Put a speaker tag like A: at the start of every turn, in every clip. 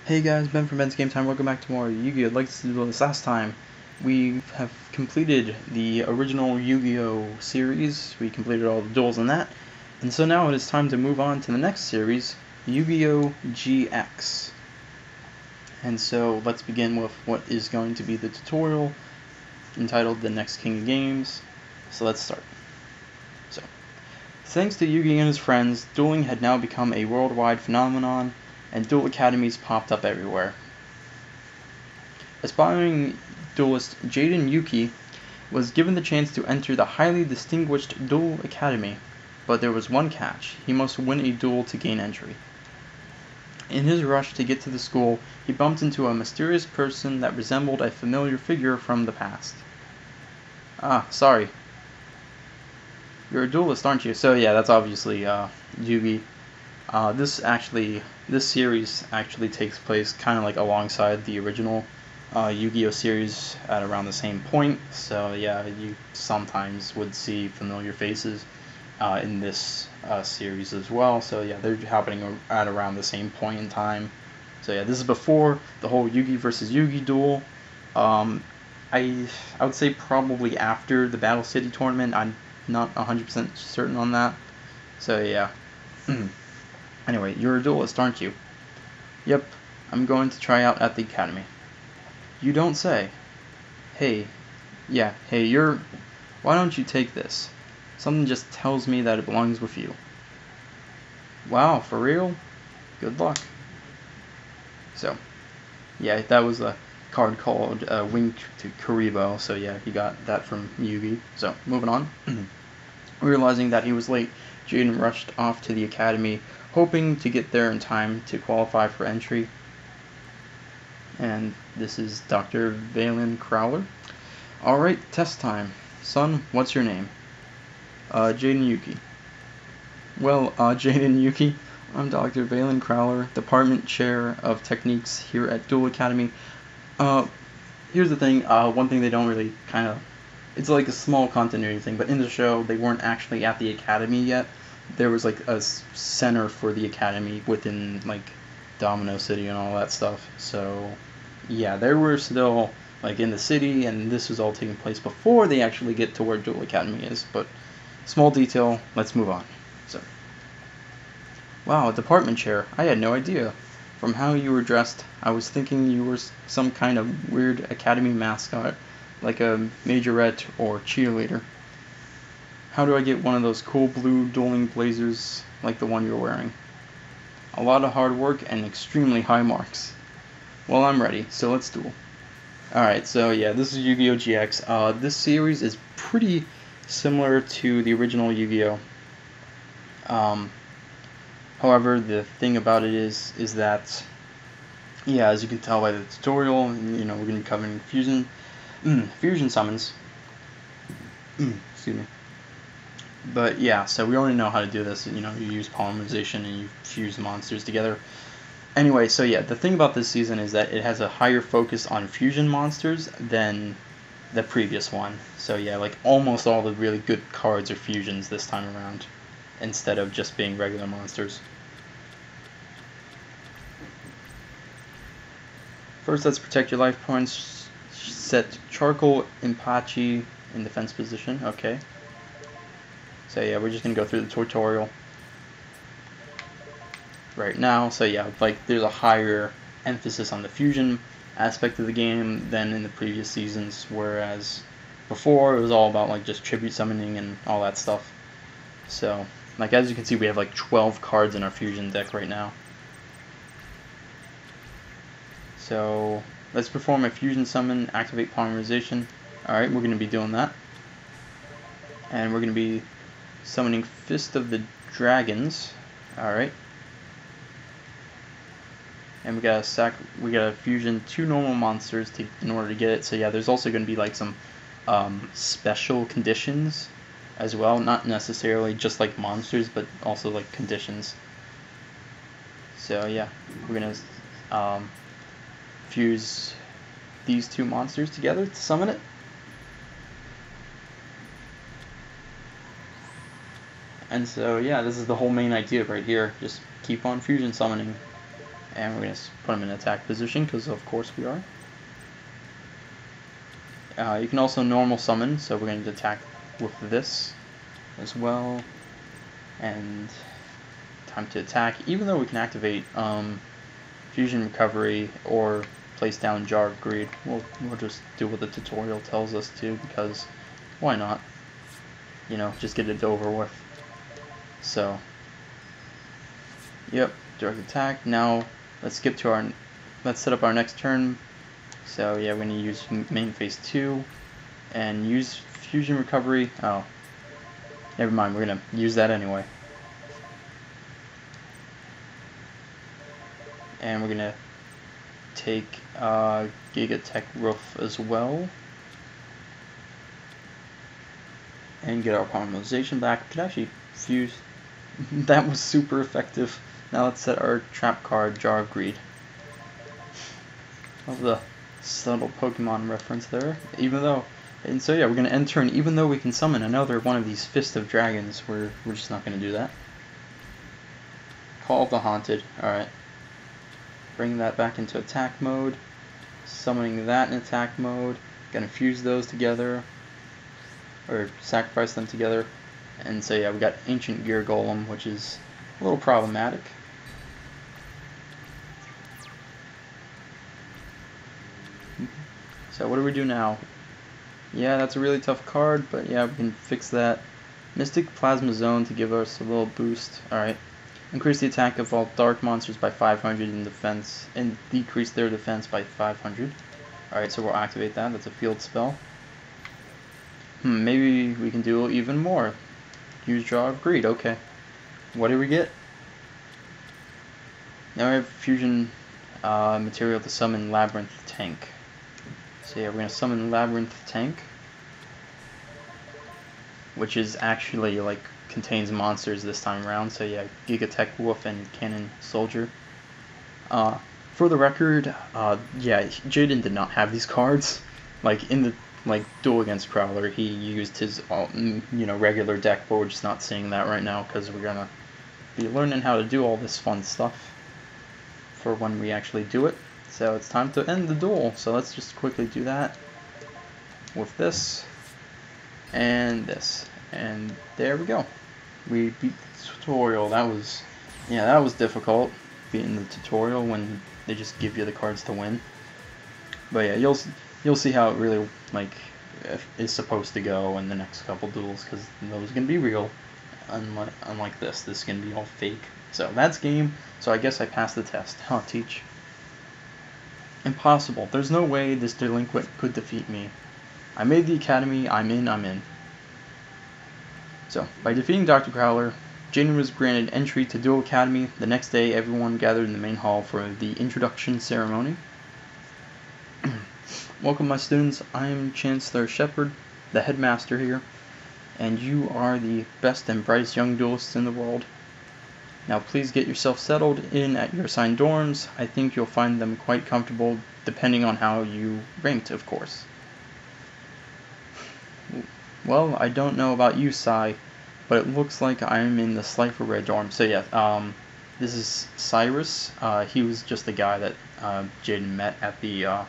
A: Hey guys, Ben from BensGameTime. Welcome back to more Yu-Gi-Oh! Legacy Duelist. Last time, we have completed the original Yu-Gi-Oh! Series. We completed all the duels in that. And so now it is time to move on to the next series, Yu-Gi-Oh! GX. And so let's begin with what is going to be the tutorial entitled The Next King of Games. So let's start. So, thanks to Yugi and his friends, dueling had now become a worldwide phenomenon, and duel academies popped up everywhere. Aspiring duelist Jaden Yuki was given the chance to enter the highly distinguished Duel Academy, but there was one catch: he must win a duel to gain entry. In his rush to get to the school, he bumped into a mysterious person that resembled a familiar figure from the past. Ah, sorry. You're a duelist, aren't you? So yeah, that's obviously Yugi. This series actually takes place kind of like alongside the original Yu-Gi-Oh series at around the same point. So yeah, you sometimes would see familiar faces in this series as well. So yeah, they're happening at around the same point in time. So yeah, this is before the whole Yugi versus Yugi duel. I would say probably after the Battle City tournament. I'm not 100% certain on that. So yeah. Anyway, you're a duelist, aren't you? Yep, I'm going to try out at the academy. You don't say. Hey, you're... Why don't you take this? Something just tells me that it belongs with you. Wow, for real? Good luck. So, yeah, that was a card called Wink to Karibo, so yeah, he got that from Yugi. So, moving on. Realizing that he was late, Jaden rushed off to the academy, hoping to get there in time to qualify for entry. And this is Dr. Valen Crowler. Alright, test time. Son, what's your name? Jaden Yuki. Well, Jaden Yuki, I'm Dr. Valen Crowler, Department Chair of Techniques here at Duel Academy. Here's the thing, one thing they don't really it's like a small continuity thing, but in the show, they weren't actually at the academy yet. There was like a center for the academy within like Domino City and all that stuff. So yeah, they were still like in the city, and this was all taking place before they actually get to where Duel Academy is. But small detail, let's move on. So, wow, a department chair. I had no idea. From how you were dressed, I was thinking you were some kind of weird academy mascot, like a majorette or cheerleader. How do I get one of those cool blue dueling blazers like the one you're wearing? A lot of hard work and extremely high marks. Well, I'm ready, so let's duel. Alright, so yeah, this is Yu-Gi-Oh! GX. This series is pretty similar to the original Yu-Gi-Oh! However, the thing about it is that, yeah, as you can tell by the tutorial, you know, we're going to be covering fusion summons. Excuse me. But yeah, so we already know how to do this. You know, you use polymerization and you fuse monsters together. Anyway, so yeah, the thing about this season is that it has a higher focus on fusion monsters than the previous one. So yeah, like almost all the really good cards are fusions this time around, instead of just being regular monsters. First, let's protect your life points. Set Charcoal Impachi in defense position. Okay. So yeah, we're just gonna go through the tutorial right now. So yeah, like there's a higher emphasis on the fusion aspect of the game than in the previous seasons, whereas before it was all about like just tribute summoning and all that stuff. So like as you can see, we have like 12 cards in our fusion deck right now. So let's perform a fusion summon, activate polymerization. Alright, we're going to be doing that. And we're going to be summoning Fist of the Dragons. Alright. And we gotta fusion 2 normal monsters in order to get it. So yeah, there's also going to be like some special conditions as well. Not necessarily just like monsters, but also like conditions. So yeah, we're going to fuse these 2 monsters together to summon it. And so yeah, this is the whole main idea right here. Just keep on fusion summoning. And we're going to put him in attack position, because of course we are. You can also normal summon, so we're going to attack with this as well. And time to attack, even though we can activate Fusion Recovery or place down Jar of Greed. We'll just do what the tutorial tells us to, because why not? You know, just get it over with. So, yep, direct attack. Now let's skip to let's set up our next turn. So yeah, we're gonna use main phase 2 and use Fusion Recovery. Oh, never mind, we're gonna use that anyway. And we're gonna take Giga Tech Roof as well, and get our polymerization back. We could actually fuse. That was super effective. Now let's set our trap card, Jar of Greed. Love the subtle Pokemon reference there. And so yeah, we're gonna end turn. Even though we can summon another one of these Fist of Dragons, we're just not gonna do that. Call of the Haunted. All right. Bring that back into attack mode. Summoning that in attack mode. Gonna fuse those together, or sacrifice them together. And so yeah, we got Ancient Gear Golem, which is a little problematic. So what do we do now? Yeah, that's a really tough card, but yeah, we can fix that. Mystic Plasma Zone to give us a little boost. Alright. Increase the attack of all dark monsters by 500 in defense, and decrease their defense by 500. Alright, so we'll activate that. That's a field spell. Maybe we can do even more. Use Jar of Greed. Okay. What do we get? Now we have fusion material to summon Labyrinth Tank. So yeah, we're going to summon Labyrinth Tank, which is actually like contains monsters this time around. So yeah, Giga Tech Wolf and Cannon Soldier. For the record, yeah, Jaden did not have these cards. Like in the Duel against Prowler, he used his regular deck, but we're just not seeing that right now because we're gonna be learning how to do all this fun stuff for when we actually do it. So it's time to end the duel. So let's just quickly do that with this and this, and there we go. We beat the tutorial. That was difficult, beating the tutorial when they just give you the cards to win. But yeah, you'll see how it really is supposed to go in the next couple duels, because those are gonna be real. Unlike this is gonna be all fake. So that's game. So I guess I passed the test. Teach. Impossible. There's no way this delinquent could defeat me. I made the academy. I'm in. So, by defeating Dr. Crowler, Jaden was granted entry to Duel Academy. The next day, everyone gathered in the main hall for the introduction ceremony. Welcome, my students. I am Chancellor Shepard, the headmaster here, and you are the best and brightest young duelists in the world. Now please get yourself settled in at your assigned dorms. I think you'll find them quite comfortable, depending on how you ranked, of course. Well, I don't know about you, Sai, but it looks like I'm in the Slifer Red dorm. So yeah, this is Cyrus. He was just the guy that Jaden met at the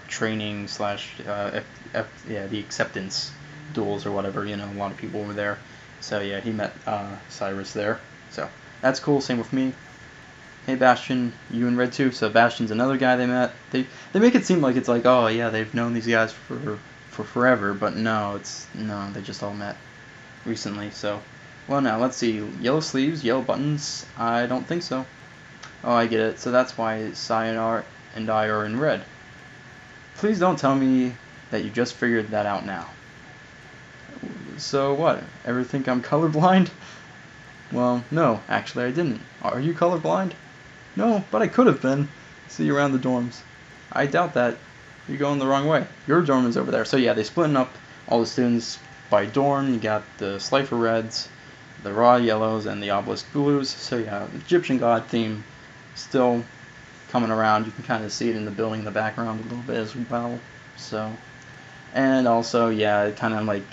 A: training slash the acceptance duels or whatever. You know, a lot of people were there. So yeah, he met Cyrus there. So that's cool. Same with me. Hey Bastion, you in Red too. So Bastion's another guy they met. They make it seem like it's like, oh yeah, they've known these guys for forever, but no, they just all met recently. So, well, now let's see. Yellow sleeves, yellow buttons. I don't think so. Oh, I get it. So that's why Sayonara and I are in red. Please don't tell me that you just figured that out now. So what? Ever think I'm colorblind? Well, no, actually I didn't. Are you colorblind? No, but I could have been. See you around the dorms. I doubt that. You're going the wrong way. Your dorm is over there. So yeah, they splitting up all the students by dorm. You got the Slifer Reds, the Raw Yellows, and the Obelisk Blues. So yeah, the Egyptian God theme still coming around. You can kind of see it in the building in the background a little bit as well. So, and also, yeah, it kind of like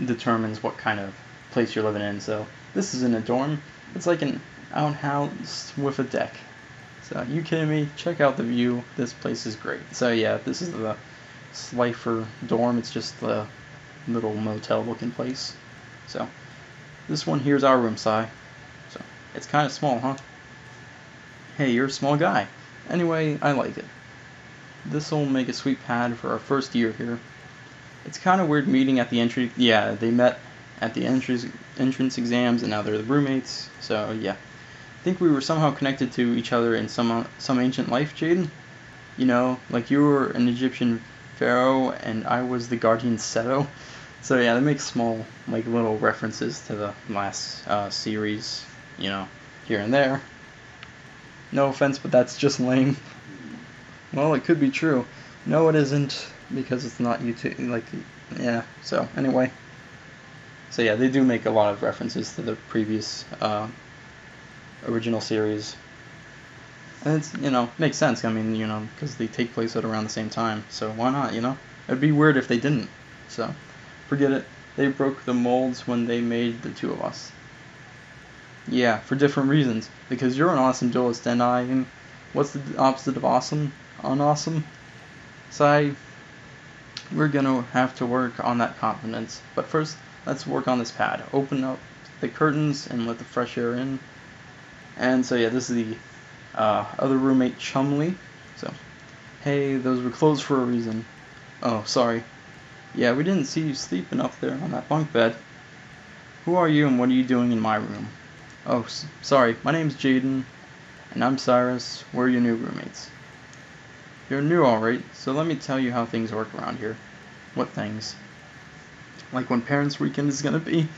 A: determines what kind of place you're living in. So this isn't a dorm. It's like an outhouse with a deck. So, you kidding me? Check out the view. This place is great. So yeah, this is the Slifer dorm. It's just the little motel-looking place. So, this one here's our room, Si. So, it's kind of small, huh? Hey, you're a small guy. Anyway, I like it. This'll make a sweet pad for our first year here. It's kind of weird meeting at the entry. Yeah, they met at the entrance exams, and now they're the roommates. So yeah, I think we were somehow connected to each other in some ancient life, Jaden. You know, like you were an Egyptian pharaoh, and I was the guardian Seto. So yeah, that makes small, like little references to the last series. You know, here and there. No offense, but that's just lame. Well, it could be true. No, it isn't, because it's not YouTube. Like, yeah. So anyway. So yeah, they do make a lot of references to the previous original series, and it's, you know, makes sense. I mean, you know, because they take place at around the same time. So why not? You know, it'd be weird if they didn't. So forget it. They broke the molds when they made the two of us. Yeah, for different reasons. Because you're an awesome duelist, and I'm... What's the opposite of awesome? Unawesome? So we're gonna have to work on that confidence. But first, let's work on this pad. Open up the curtains and let the fresh air in. And so yeah, this is the other roommate, Chumley. So, hey, those were closed for a reason. Oh, sorry. Yeah, we didn't see you sleeping up there on that bunk bed. Who are you and what are you doing in my room? Oh, sorry, my name's Jaden, and I'm Cyrus. We're your new roommates. You're new, alright, so let me tell you how things work around here. What things? Like when Parents' Weekend is gonna be?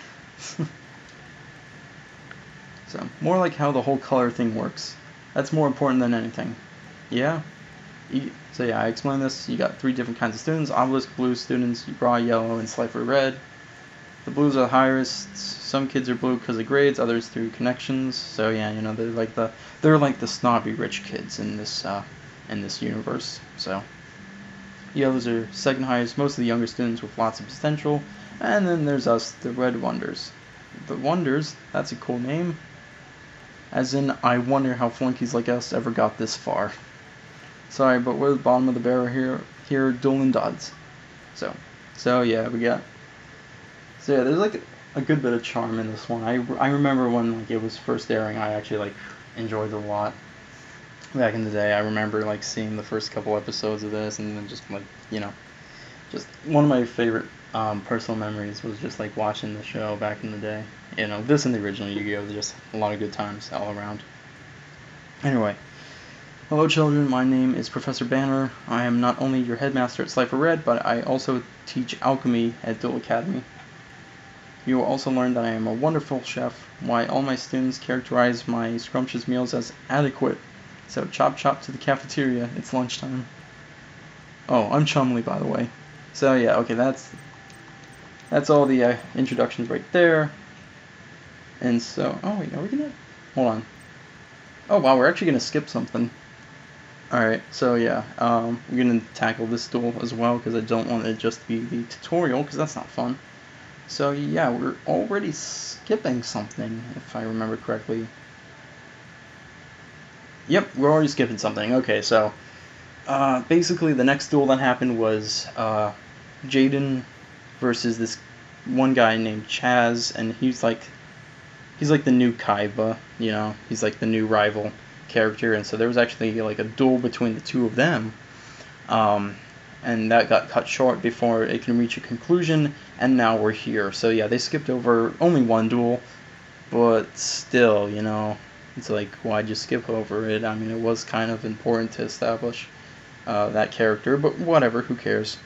A: So, more like how the whole color thing works. That's more important than anything. Yeah? So yeah, I explained this. You got 3 different kinds of students. Obelisk blue students, Raw yellow, and Slifer red. The blues are the highest. Some kids are blue because of grades, others through connections. So yeah, you know, they're like the snobby rich kids in this universe. So yellows are second highest, most of the younger students with lots of potential. And then there's us, the Red Wonders. The Wonders, that's a cool name. As in, I wonder how flunkies like us ever got this far. Sorry, but we're the bottom of the barrel here dueling duds. So yeah, we got... So yeah, there's like a good bit of charm in this one. I remember when like it was first airing, I actually like enjoyed it a lot. Back in the day, I remember like seeing the first couple episodes of this, and then just like, you know, just one of my favorite personal memories was just like watching the show back in the day. You know, this and the original Yu-Gi-Oh! Just a lot of good times all around. Anyway, hello children, my name is Professor Banner. I am not only your headmaster at Slifer Red, but I also teach alchemy at Duel Academy. You will also learn that I am a wonderful chef, why all my students characterize my scrumptious meals as adequate. So chop chop to the cafeteria, it's lunchtime. Oh, I'm Chumley, by the way. So yeah, okay, that's all the introductions right there. And so, oh wait, are we gonna, hold on. Oh wow, we're actually gonna skip something. Alright, so yeah, we're gonna tackle this duel as well, because I don't want it just to be the tutorial, because that's not fun. So yeah, we're already skipping something, if I remember correctly. Yep, we're already skipping something. Okay, so basically the next duel that happened was Jaden versus this one guy named Chaz, and he's like the new Kaiba, you know, he's like the new rival character, and so there was actually like a duel between the two of them. And that got cut short before it can reach a conclusion, and now we're here. So yeah, they skipped over only one duel, but still, you know, it's like, why'd you skip over it? I mean, it was kind of important to establish that character, but whatever, who cares?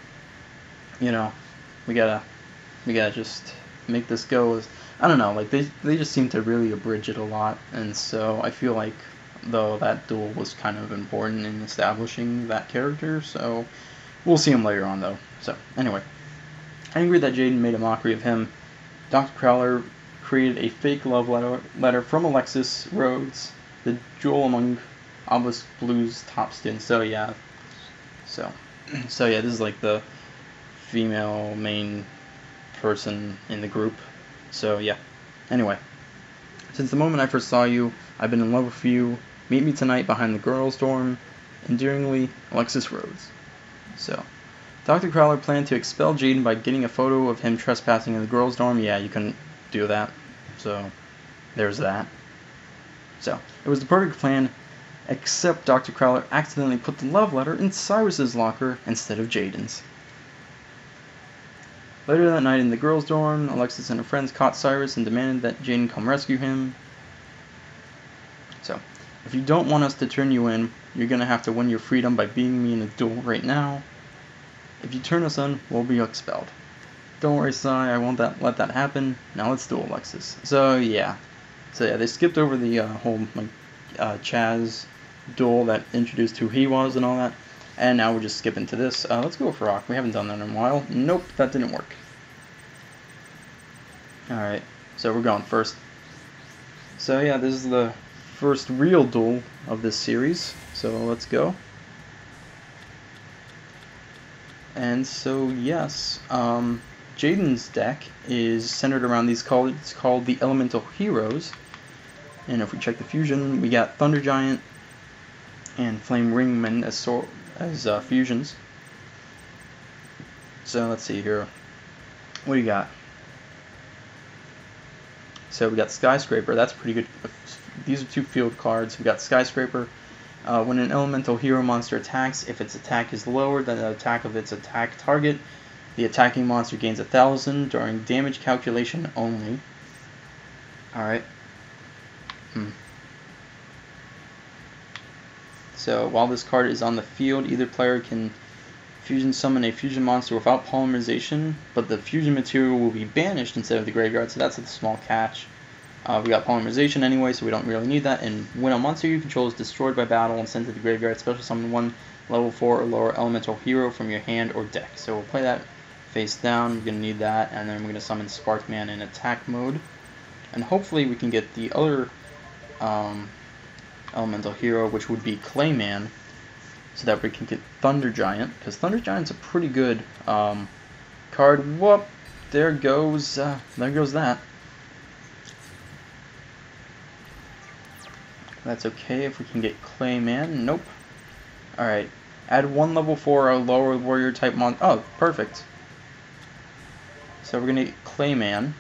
A: You know, we gotta just make this go as, I don't know, like, they just seem to really abridge it a lot, and so I feel like, though, that duel was kind of important in establishing that character, so we'll see him later on, though. So, anyway. Angry that Jaden made a mockery of him, Dr. Crowler created a fake love letter from Alexis Rhodes, the jewel among Obelisk Blue's top students. So, yeah. So yeah, this is like the female main person in the group. So, yeah. Anyway. Since the moment I first saw you, I've been in love with you. Meet me tonight behind the girls' dorm. Endearingly, Alexis Rhodes. So, Dr. Crowler planned to expel Jaden by getting a photo of him trespassing in the girls' dorm. Yeah, you couldn't do that. So, there's that. So, it was the perfect plan, except Dr. Crowler accidentally put the love letter in Cyrus's locker instead of Jaden's. Later that night in the girls' dorm, Alexis and her friends caught Cyrus and demanded that Jaden come rescue him. So, if you don't want us to turn you in, you're going to have to win your freedom by beating me in a duel right now. If you turn us in, we'll be expelled. Don't worry, Cy, I won't let that happen. Now let's duel, Alexis. So yeah, they skipped over the whole Chaz duel that introduced who he was and all that. And now we're just skipping to this. Let's go for rock. We haven't done that in a while. Nope, that didn't work. Alright, so we're going first. So yeah, this is the first real duel of this series. So let's go. And so yes, Jaden's deck is centered around these cards called the Elemental Heroes. And if we check the fusion, we got Thunder Giant and Flame Ringman as fusions. So let's see here. What do you got? So we got Skyscraper. That's pretty good. These are two field cards. We got Skyscraper. When an elemental hero monster attacks, if its attack is lower than the attack of its attack target, the attacking monster gains 1,000 during damage calculation only. Alright. So while this card is on the field, either player can fusion summon a fusion monster without polymerization, but the fusion material will be banished instead of the graveyard, so that's a small catch. We got polymerization anyway, so we don't really need that. And when a monster you control is destroyed by battle and sent to the graveyard, special summon one level 4 or lower elemental hero from your hand or deck. So we'll play that face down. We're going to need that, and then we're going to summon Sparkman in attack mode. And hopefully we can get the other elemental hero, which would be Clayman, so that we can get Thunder Giant, because Thunder Giant's a pretty good card. Whoop! There goes that. That's okay if we can get Clayman. Nope. Alright. Add one level 4 or lower warrior type monster. Oh, perfect. So we're going to get Clayman,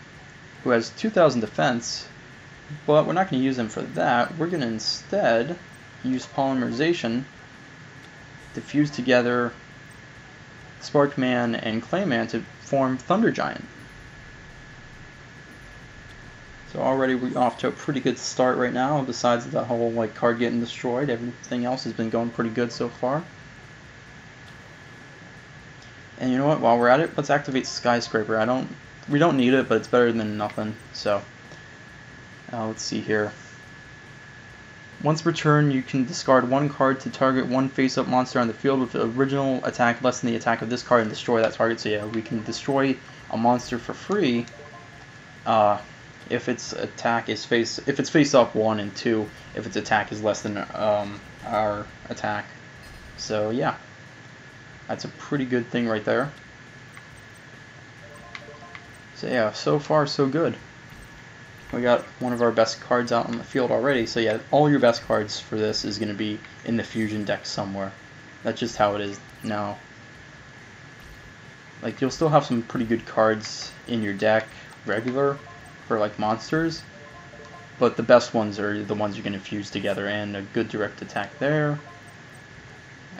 A: who has 2,000 defense, but we're not going to use him for that. We're going to instead use polymerization to fuse together Sparkman and Clayman to form Thunder Giant. So already we're off to a pretty good start right now, besides the whole card getting destroyed. Everything else has been going pretty good so far. And you know what, while we're at it, let's activate Skyscraper. We don't need it, but it's better than nothing. So let's see here. Once per turn, you can discard one card to target one face-up monster on the field with the original attack less than the attack of this card and destroy that target. So yeah, we can destroy a monster for free if its attack is face up 1 and 2, if its attack is less than our attack. So yeah, that's a pretty good thing right there. So yeah, so far so good. We got one of our best cards out on the field already. So yeah, all your best cards for this is going to be in the fusion deck somewhere. That's just how it is now. You'll still have some pretty good cards in your deck regular for monsters, but the best ones are the ones you're going to fuse together, and a good direct attack there.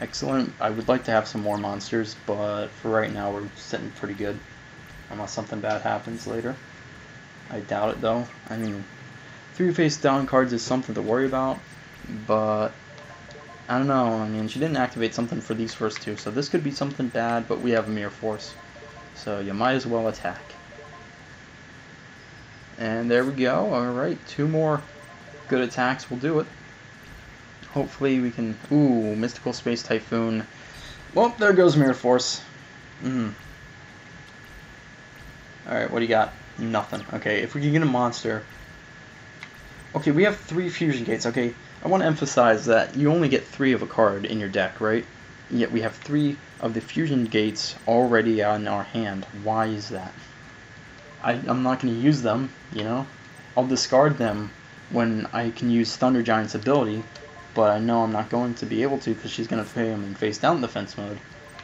A: Excellent. I would like to have some more monsters, but for right now we're sitting pretty good, unless something bad happens later. I doubt it though. I mean, 3 face down cards is something to worry about, but I don't know. I mean, she didn't activate something for these first 2, so this could be something bad, but we have a Mirror Force, so you might as well attack. And there we go. Alright, 2 more good attacks will do it. Hopefully we can... Ooh, Mystical Space Typhoon. Well, there goes Mirror Force. Alright, what do you got? Nothing. Okay, if we can get a monster... Okay, we have 3 fusion gates. Okay, I want to emphasize that you only get 3 of a card in your deck, right? Yet we have 3 of the fusion gates already on our hand. Why is that? I'm not going to use them, you know? I'll discard them when I can use Thunder Giant's ability, but I know I'm not going to be able to because she's going to play him in face down defense mode,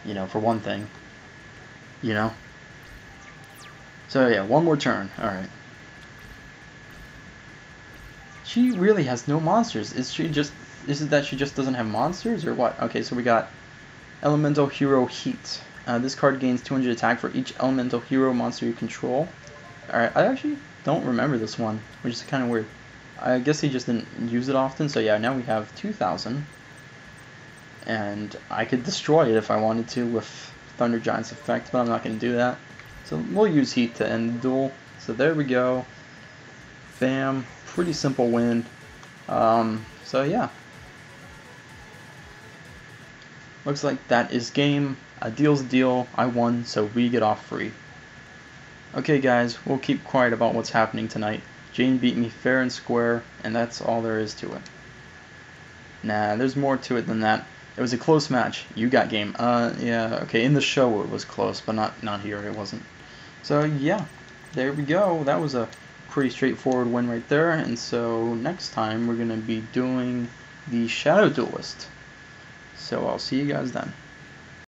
A: you know, for one thing, you know. So yeah, one more turn. Alright. She really has no monsters. Is it that she just doesn't have monsters or what? Okay, so we got Elemental Hero Heat. This card gains 200 attack for each Elemental Hero monster you control. Alright, I actually don't remember this one, which is kind of weird. I guess he just didn't use it often, so yeah, now we have 2,000. And I could destroy it if I wanted to with Thunder Giant's effect, but I'm not going to do that. So we'll use Heat to end the duel. So there we go. Bam. Pretty simple win. So yeah. Looks like that is game. A deal's a deal. I won, so we get off free. Okay guys, we'll keep quiet about what's happening tonight. Jane beat me fair and square, and that's all there is to it. Nah, there's more to it than that. It was a close match. You got game. Yeah, okay, in the show it was close, but not here, it wasn't. So yeah, there we go. That was a pretty straightforward win right there, and so next time we're going to be doing the Shadow Duelist. So I'll see you guys then.